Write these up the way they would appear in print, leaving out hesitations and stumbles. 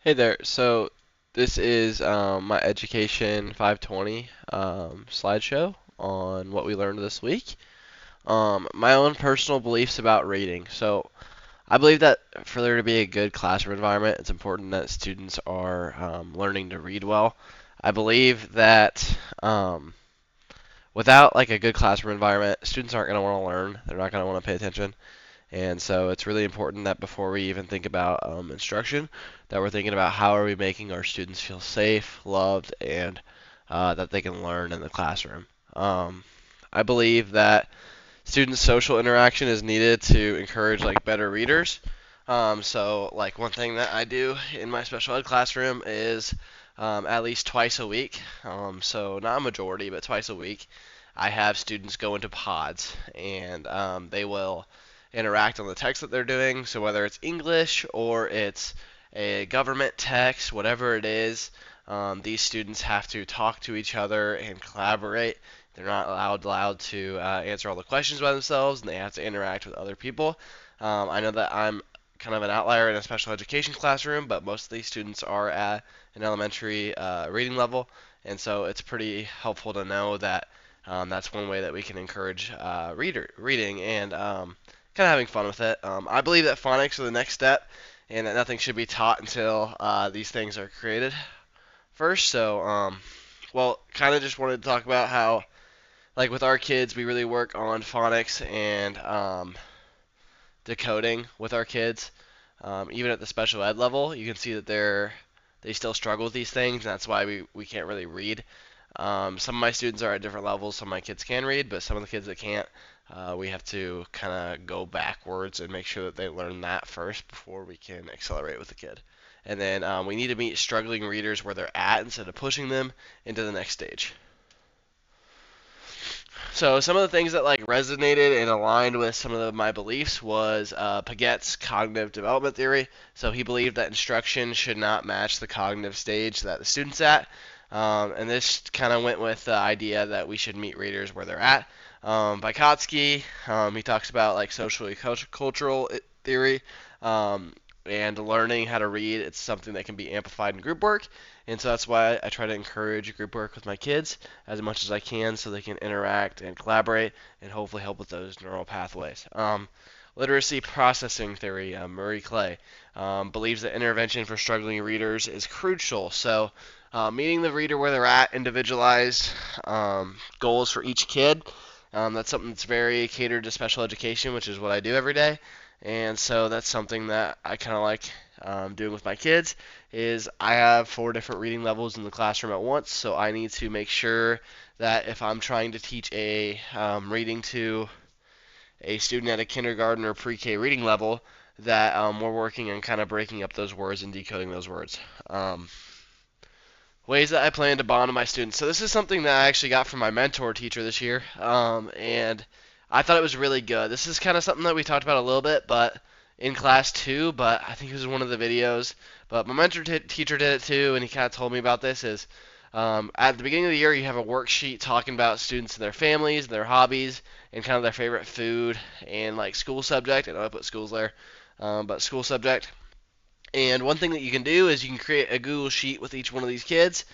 Hey there. So this is my Education 520 slideshow on what we learned this week. My own personal beliefs about reading. So I believe that for there to be a good classroom environment, it's important that students are learning to read well. I believe that without like a good classroom environment, students aren't going to want to learn. They're not going to want to pay attention. And so it's really important that before we even think about instruction, that we're thinking about how are we making our students feel safe, loved, and that they can learn in the classroom. I believe that student social interaction is needed to encourage like better readers. So like one thing that I do in my special ed classroom is at least twice a week. So not a majority, but twice a week, I have students go into pods and they will interact on the text that they're doing. So whether it's English or it's a government text, whatever it is, these students have to talk to each other and collaborate. They're not allowed to answer all the questions by themselves, and they have to interact with other people. I know that I'm kind of an outlier in a special education classroom, but most of these students are at an elementary reading level, and so it's pretty helpful to know that that's one way that we can encourage reading and kind of having fun with it. I believe that phonics are the next step, and that nothing should be taught until these things are created first. So, well, kind of just wanted to talk about how, like with our kids, we really work on phonics and decoding with our kids. Even at the special ed level, you can see that they still struggle with these things, and that's why we can't really read. Some of my students are at different levels. Some of my kids can read, but some of the kids that can't, we have to kind of go backwards and make sure that they learn that first before we can accelerate with the kid. And then we need to meet struggling readers where they're at instead of pushing them into the next stage. So some of the things that like resonated and aligned with some of my beliefs was Paget's cognitive development theory. So he believed that instruction should not match the cognitive stage that the student's at, and this kind of went with the idea that we should meet readers where they're at. Vygotsky, he talks about like socially cultural theory. And learning how to read, it's something that can be amplified in group work, and so that's why I try to encourage group work with my kids as much as I can so they can interact and collaborate and hopefully help with those neural pathways. Literacy processing theory, Marie Clay, believes that intervention for struggling readers is crucial. So, meeting the reader where they're at, individualized goals for each kid. That's something that's very catered to special education, which is what I do every day. And so that's something that I kind of like doing with my kids is I have four different reading levels in the classroom at once, so I need to make sure that if I'm trying to teach a reading to a student at a kindergarten or pre-K reading level, that we're working on kind of breaking up those words and decoding those words. Ways that I plan to bond with my students. So this is something that I actually got from my mentor teacher this year, and I thought it was really good. This is kind of something that we talked about a little bit, but in class too. But I think it was one of the videos. But my mentor teacher did it too, and he kind of told me about this. Is at the beginning of the year, you have a worksheet talking about students and their families, and their hobbies, and kind of their favorite food and like school subject. I know I put schools there, but school subject. And one thing that you can do is you can create a Google Sheet with each one of these kids,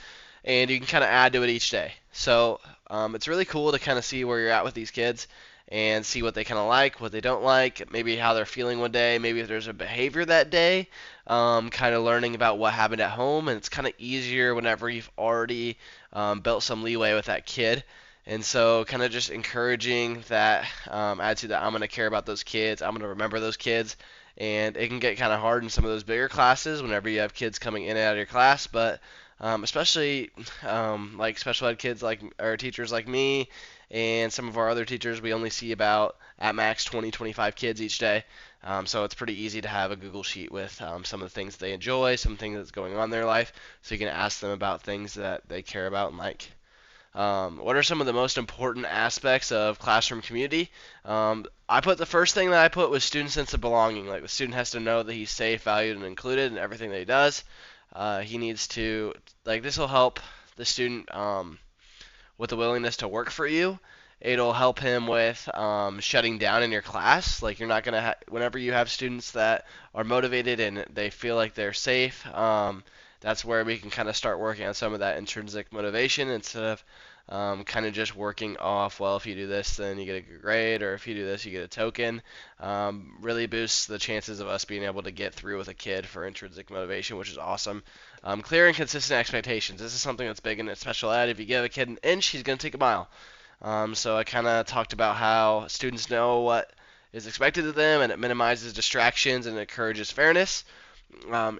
and you can kind of add to it each day. So it's really cool to kind of see where you're at with these kids and see what they kind of like, what they don't like, maybe how they're feeling one day, maybe if there's a behavior that day, kind of learning about what happened at home. And it's kind of easier whenever you've already built some leeway with that kid. And so, kind of just encouraging that attitude that I'm going to care about those kids, I'm going to remember those kids, and it can get kind of hard in some of those bigger classes whenever you have kids coming in and out of your class, but especially like special ed kids like or teachers like me and some of our other teachers, we only see about at max 20, 25 kids each day. So it's pretty easy to have a Google Sheet with some of the things they enjoy, some things that's going on in their life, so you can ask them about things that they care about and like. What are some of the most important aspects of classroom community? I put the first thing that I put was student sense of belonging. Like the student has to know that he's safe, valued, and included in everything that he does. He needs to like this will help the student with the willingness to work for you It'll help him with shutting down in your class. Like you're not gonna whenever you have students that are motivated and they feel like they're safe. That's where we can kind of start working on some of that intrinsic motivation instead of kind of just working off, well, if you do this, then you get a good grade, or if you do this, you get a token. Really boosts the chances of us being able to get through with a kid for intrinsic motivation, which is awesome. Clear and consistent expectations. This is something that's big in special ed. If you give a kid an inch, he's going to take a mile. So I kind of talked about how students know what is expected of them, and it minimizes distractions and encourages fairness.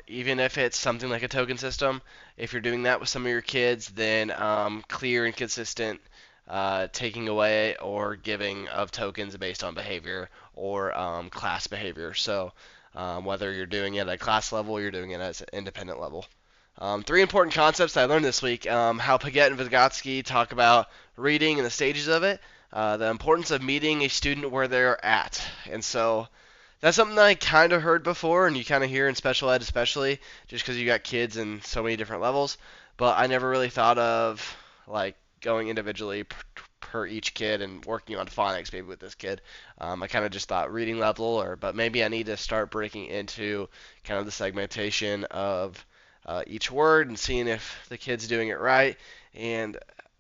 Even if it's something like a token system, if you're doing that with some of your kids, then clear and consistent taking away or giving of tokens based on behavior or class behavior. So whether you're doing it at class level or you're doing it at an independent level. Three important concepts that I learned this week. How Paget and Vygotsky talk about reading and the stages of it. The importance of meeting a student where they're at. And so that's something that I kind of heard before, and you kind of hear in special ed especially, just because you got kids in so many different levels. But I never really thought of like going individually per each kid and working on phonics maybe with this kid. I kind of just thought reading level, but maybe I need to start breaking into kind of the segmentation of each word and seeing if the kid's doing it right, and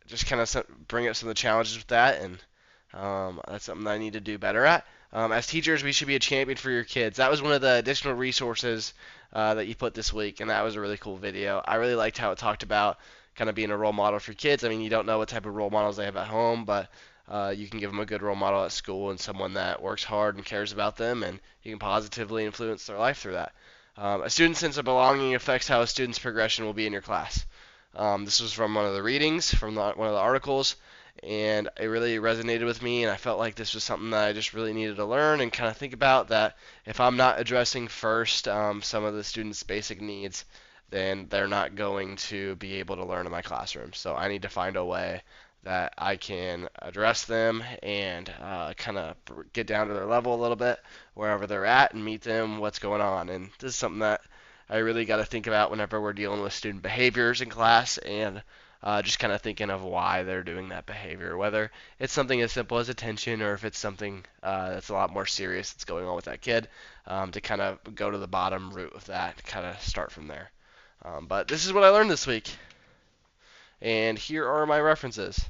just kind of bring up some of the challenges with that. And that's something that I need to do better at. As teachers, we should be a champion for your kids. That was one of the additional resources that you put this week, and that was a really cool video. I really liked how it talked about kind of being a role model for kids. I mean, you don't know what type of role models they have at home, but you can give them a good role model at school and someone that works hard and cares about them, and you can positively influence their life through that. A student's sense of belonging affects how a student's progression will be in your class. This was from one of the readings, from one of the articles, and it really resonated with me, and I felt like this was something that I just really needed to learn and kind of think about, that if I'm not addressing first some of the students' basic needs, then they're not going to be able to learn in my classroom. So I need to find a way that I can address them and kind of get down to their level a little bit, wherever they're at, and meet them what's going on. And this is something that I really got to think about whenever we're dealing with student behaviors in class, and just kind of thinking of why they're doing that behavior, whether it's something as simple as attention or if it's something that's a lot more serious that's going on with that kid, to kind of go to the bottom root of that, kind of start from there. But this is what I learned this week, and here are my references.